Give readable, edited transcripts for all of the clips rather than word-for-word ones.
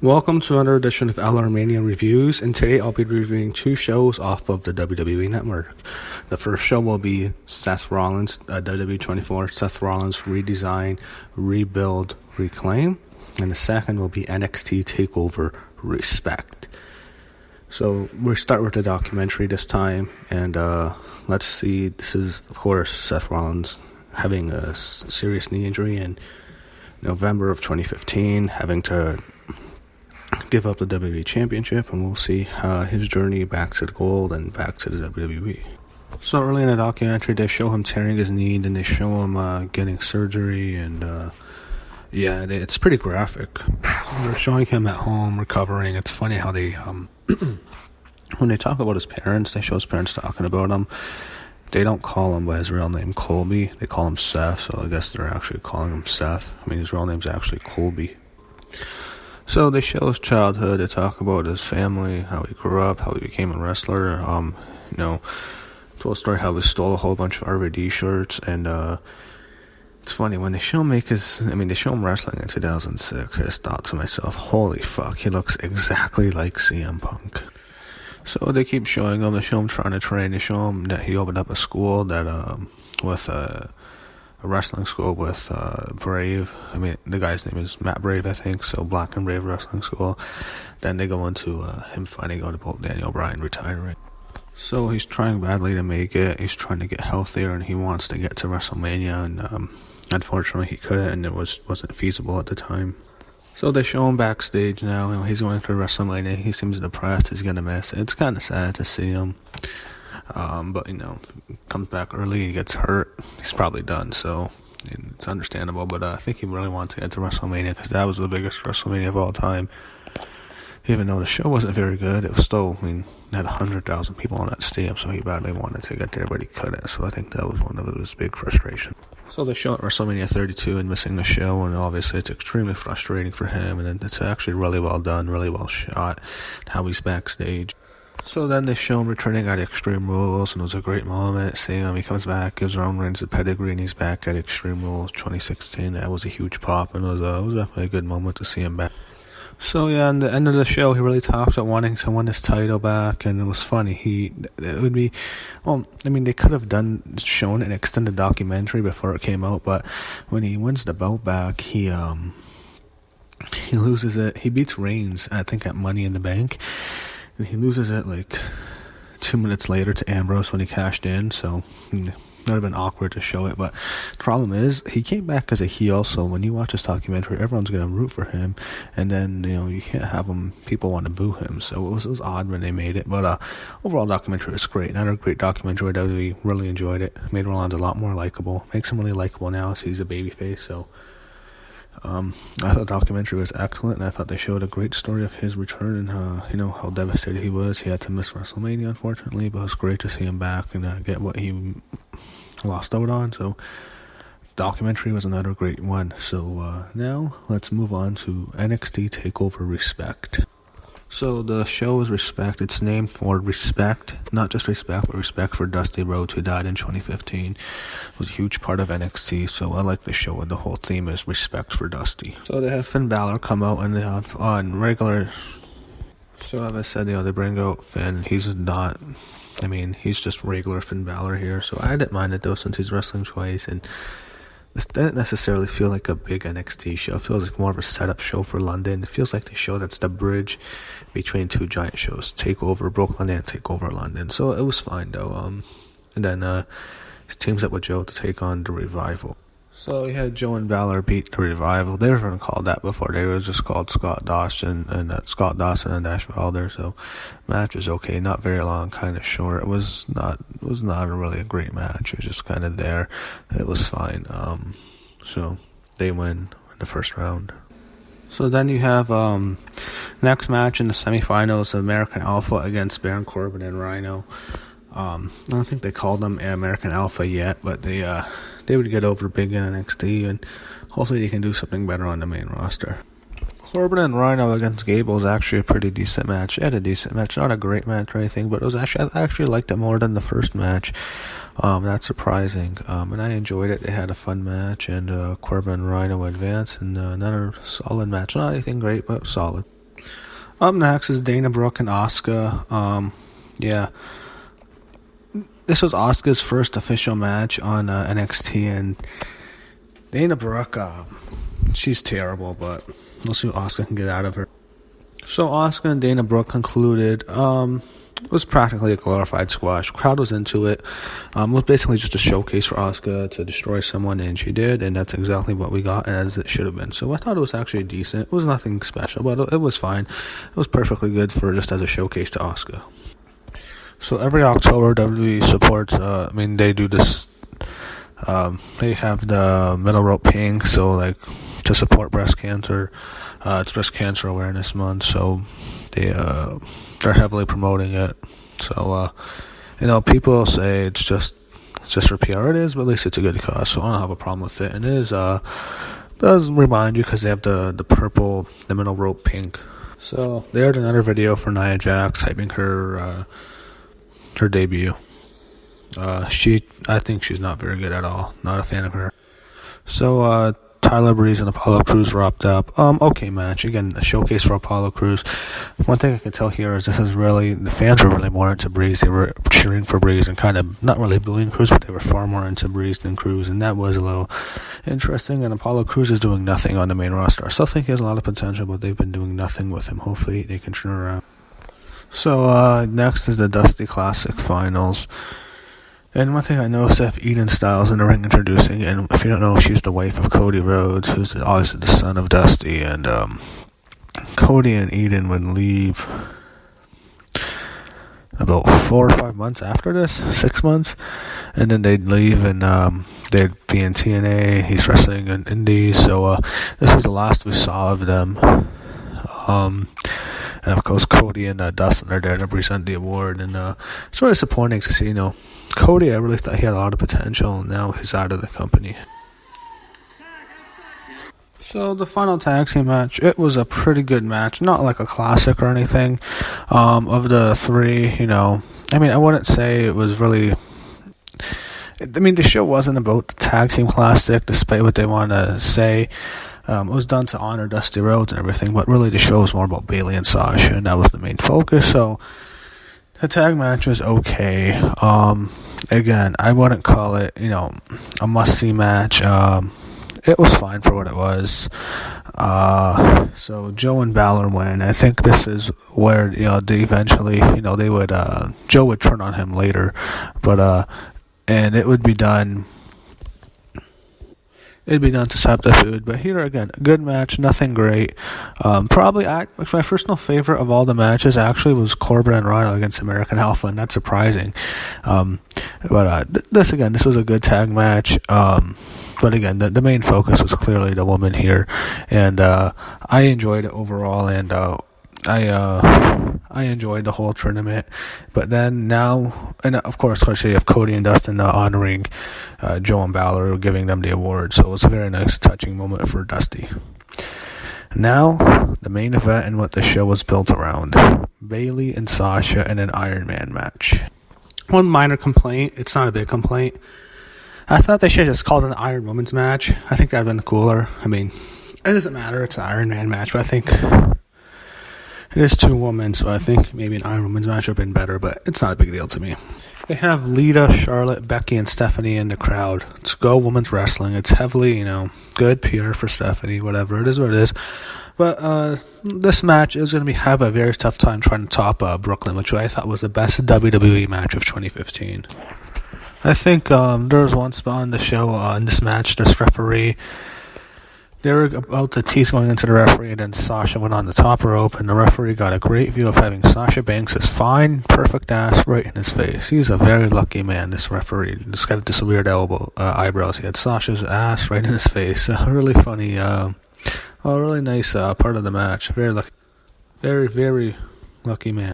Welcome to another edition of LRMania Reviews, and today I'll be reviewing two shows off of the WWE Network. The first show will be Seth Rollins, WWE 24, Seth Rollins Redesign, Rebuild, Reclaim, and the second will be NXT Takeover, Respect. So we'll start with the documentary this time, and let's see, this is, of course, Seth Rollins having a serious knee injury in November of 2015, having to give up the WWE Championship, and we'll see his journey back to the gold and back to the WWE. So early in the documentary, they show him tearing his knee, and they show him getting surgery, and it's pretty graphic. They're showing him at home recovering. It's funny how they, when they talk about his parents, they show his parents talking about him. They don't call him by his real name, Colby. They call him Seth, so I guess they're actually calling him Seth. I mean, his real name's actually Colby. So they show his childhood, they talk about his family, how he grew up, how he became a wrestler, told a story how he stole a whole bunch of RVD shirts, and it's funny, when they show him they show him wrestling in 2006, I just thought to myself, holy fuck, he looks exactly like CM Punk. So they keep showing him, they show him trying to train, they show him that he opened up a school that, with a wrestling school with Brave. I mean, the guy's name is Matt Brave, I think, so Black and Brave Wrestling School. Then they go into him finally going to both Daniel Bryan retiring. So he's trying badly to make it. He's trying to get healthier, and he wants to get to WrestleMania, and unfortunately he couldn't, and it wasn't feasible at the time. So they show him backstage now. He's going to WrestleMania. He seems depressed. He's going to miss it. It's kind of sad to see him. But comes back early, he gets hurt, he's probably done, so it's understandable, but I think he really wanted to get to WrestleMania, because that was the biggest WrestleMania of all time. Even though the show wasn't very good, it was still, it had 100,000 people on that stadium, so he badly wanted to get there, but he couldn't, so I think that was one of his big frustrations. So they show at WrestleMania 32 and missing the show, and obviously it's extremely frustrating for him, and it's actually really well done, really well shot, how he's backstage. So then they show him returning at Extreme Rules, and it was a great moment seeing him. He comes back, gives Roman Reigns a pedigree, and he's back at Extreme Rules 2016. That was a huge pop, and it was definitely a good moment to see him back. So yeah, in the end of the show, he really talks about wanting to win his title back, and it was funny. They could have shown an extended documentary before it came out, but when he wins the belt back, he loses it. He beats Reigns, I think, at Money in the Bank. And he loses it 2 minutes later to Ambrose when he cashed in, so that would have been awkward to show it. But the problem is, he came back as a heel, so when you watch this documentary, everyone's going to root for him, and then, you can't have people want to boo him, so it was odd when they made it. But overall, documentary was great. Another great documentary. I really enjoyed it. Made Rollins a lot more likable. Makes him really likable now, as he's a babyface, so I thought the documentary was excellent, and I thought they showed a great story of his return and how devastated he was. He had to miss WrestleMania, unfortunately, but it was great to see him back and get what he lost out on. So documentary was another great one. So now let's move on to NXT Takeover Respect. So the show is Respect. It's named for respect, not just respect, but respect for Dusty Rhodes, who died in 2015. It was a huge part of NXT, so I like the show, and the whole theme is respect for Dusty. So they have Finn Balor come out, and they have on regular. So as I said, they bring out Finn. He's just regular Finn Balor here, so I didn't mind it though, since he's wrestling twice, and this didn't necessarily feel like a big NXT show. It feels like more of a setup show for London. It feels like the show that's the bridge between two giant shows, Takeover Brooklyn and Takeover London. So it was fine though. And then he teams up with Joe to take on the Revival. So he had Joe and Balor beat the Revival. They weren't called that before. They were just called Scott Dawson and Dash Wilder. So match was okay, not very long, kind of short. It was not really a great match. It was just kind of there. It was fine. So they win in the first round. So then you have next match in the semifinals, American Alpha against Baron Corbin and Rhino. I don't think they called them American Alpha yet, but they would get over big in NXT, and hopefully they can do something better on the main roster. Corbin and Rhino against Gable was actually a pretty decent match. It had a decent match, not a great match or anything, but I actually liked it more than the first match. That's surprising, and I enjoyed it. They had a fun match, and Corbin and Rhino advanced, and another solid match. Not anything great, but solid. Up next is Dana Brooke and Asuka. Yeah. This was Asuka's first official match on NXT, and Dana Brooke, she's terrible, but we'll see what Asuka can get out of her. So Asuka and Dana Brooke concluded. It was practically a glorified squash. Crowd was into it. It was basically just a showcase for Asuka to destroy someone, and she did, and that's exactly what we got, as it should have been. So I thought it was actually decent. It was nothing special, but it was fine. It was perfectly good for just as a showcase to Asuka. So every October, WWE supports, they do this, they have the middle rope pink, so like, to support breast cancer. It's Breast Cancer Awareness Month, so they're heavily promoting it. So, people say it's just for PR. It is, but at least it's a good cause, so I don't have a problem with it. And it is, does remind you, because they have the purple, the middle rope pink. So, they aired another video for Nia Jax, hyping her debut. I think she's not very good at all. Not a fan of her. So, Tyler Breeze and Apollo Crews wrapped up. Okay match. Again, a showcase for Apollo Crews. One thing I can tell here is the fans were really more into Breeze. They were cheering for Breeze and kind of not really booing Crews, but they were far more into Breeze than Crews, and that was a little interesting. And Apollo Crews is doing nothing on the main roster. I still think he has a lot of potential, but they've been doing nothing with him. Hopefully they can turn around. So, next is the Dusty Classic Finals. And one thing I know, Seth Eden Styles in the ring introducing, and if you don't know, she's the wife of Cody Rhodes, who's obviously the son of Dusty, and Cody and Eden would leave about 4 or 5 months after this, 6 months, and then they'd leave and they'd be in TNA. He's wrestling in Indies, so this was the last we saw of them. And of course, Cody and Dustin are there to present the award, and it's really disappointing to see, Cody, I really thought he had a lot of potential, and now he's out of the company. So the final tag team match, it was a pretty good match, not like a classic or anything. Of the three, I wouldn't say it was really. The show wasn't about the tag team classic, despite what they want to say. It was done to honor Dusty Rhodes and everything, but really the show was more about Bayley and Sasha, and that was the main focus. So the tag match was okay. Again, I wouldn't call it, a must-see match. It was fine for what it was. So Joe and Balor win. I think this is where, they eventually, they would, Joe would turn on him later, but, and it would be done. It'd be done to stop the food, but here again, a good match, nothing great. Probably, my personal favorite of all the matches actually was Corbin and Rhino against American Alpha, and that's surprising. This was a good tag match. But again, the main focus was clearly the woman here, and I enjoyed it overall, and I enjoyed the whole tournament. But then now, and of course, you have Cody and Dustin honoring Joe and Balor, giving them the award. So it was a very nice, touching moment for Dusty. Now, the main event and what the show was built around. Bayley and Sasha in an Iron Man match. One minor complaint, it's not a big complaint. I thought they should have just called it an Iron Woman's match. I think that would have been cooler. It doesn't matter, it's an Iron Man match, but I think it is two women, so I think maybe an Iron Woman's match would have been better, but it's not a big deal to me. They have Lita, Charlotte, Becky, and Stephanie in the crowd. It's Go Women's Wrestling. It's heavily, good PR for Stephanie, whatever. It is what it is. But this match is going to have a very tough time trying to top Brooklyn, which I thought was the best WWE match of 2015. I think there was one spot on the show in this match, this referee, they were about to tease going into the referee, and then Sasha went on the top rope, and the referee got a great view of having Sasha Banks' fine, perfect ass right in his face. He's a very lucky man, this referee. Just got this weird eyebrows. He had Sasha's ass right in his face. Really funny, really nice part of the match. Very lucky. Very, very lucky man.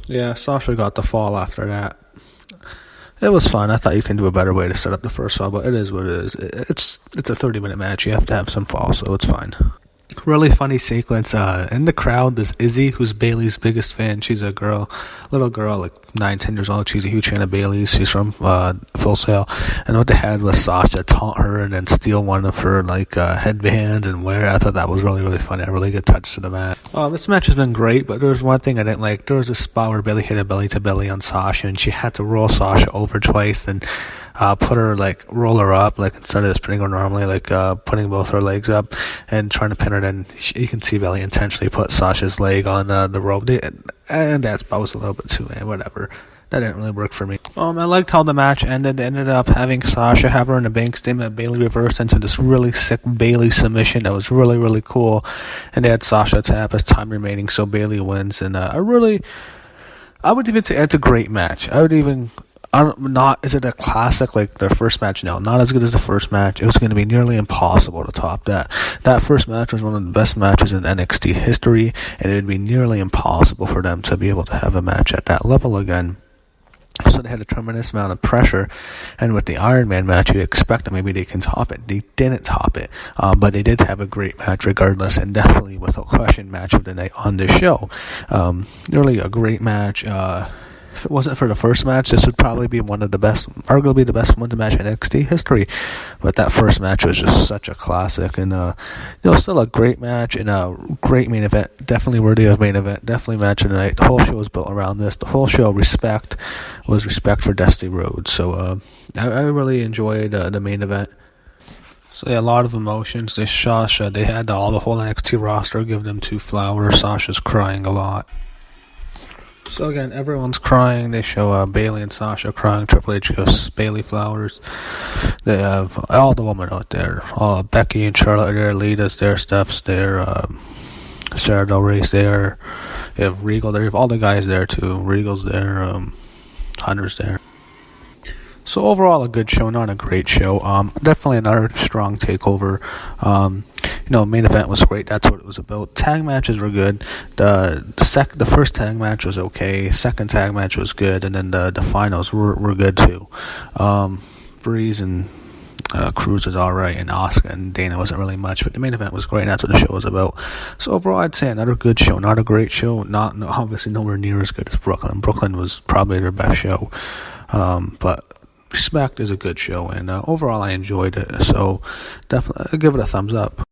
Yeah, Sasha got the fall after that. It was fun. I thought you can do a better way to set up the first fall, but it is what it is. It's a 30-minute match. You have to have some fall, so it's fine. Really funny sequence. In the crowd, there's Izzy, who's Bailey's biggest fan. She's a little girl, like 9, 10 years old. She's a huge fan of Bailey's. She's from Full Sail. And what they had was Sasha taunt her and then steal one of her headbands and wear it. I thought that was really, really funny. A really good touch to the match. This match has been great, but there was one thing I didn't like. There was a spot where Bailey hit a belly to belly on Sasha, and she had to roll Sasha over twice and roll her up, instead of just putting her normally, putting both her legs up and trying to pin her. Then you can see Bailey intentionally put Sasha's leg on the rope, and that was a little bit too, whatever. That didn't really work for me. I liked how the match ended. They ended up having Sasha have her in a bank statement. Bailey reversed into this really sick Bailey submission that was really, really cool. And they had Sasha tap as time remaining, so Bailey wins. And I would even say it's a great match. Is it a classic like their first match? No, not as good as the first match. It was going to be nearly impossible to top that. That first match was one of the best matches in NXT history, and it would be nearly impossible for them to be able to have a match at that level again. So they had a tremendous amount of pressure, and with the Iron Man match, you expect that maybe they can top it. They didn't top it, but they did have a great match regardless, and definitely without question match of the night on this show. Really a great match. If it wasn't for the first match, this would probably be one of the best, arguably the best women's match in NXT history. But that first match was just such a classic, and still a great match and a great main event. Definitely worthy of main event. Definitely match of the night. The whole show was built around this. The whole show respect for Dusty Rhodes. So I really enjoyed the main event. So yeah, a lot of emotions. They had the whole NXT roster give them 2 flowers. Sasha's crying a lot. So again, everyone's crying. They show Bailey and Sasha crying. Triple H gives Bailey flowers. They have all the women out there. Becky and Charlotte are there. Lita's there. Steph's there. Sarah Del Rey's there. You have Regal there. You have all the guys there too. Regal's there. Hunter's there. So overall, a good show, not a great show. Definitely another strong takeover. Main event was great. That's what it was about. Tag matches were good. The first tag match was okay. Second tag match was good, and then the finals were good too. Breeze and Cruz was all right, and Asuka and Dana wasn't really much, but the main event was great, and that's what the show was about. So overall, I'd say another good show, not a great show, obviously nowhere near as good as Brooklyn. Brooklyn was probably their best show, but Respect is a good show, and overall I enjoyed it, so definitely I'll give it a thumbs up.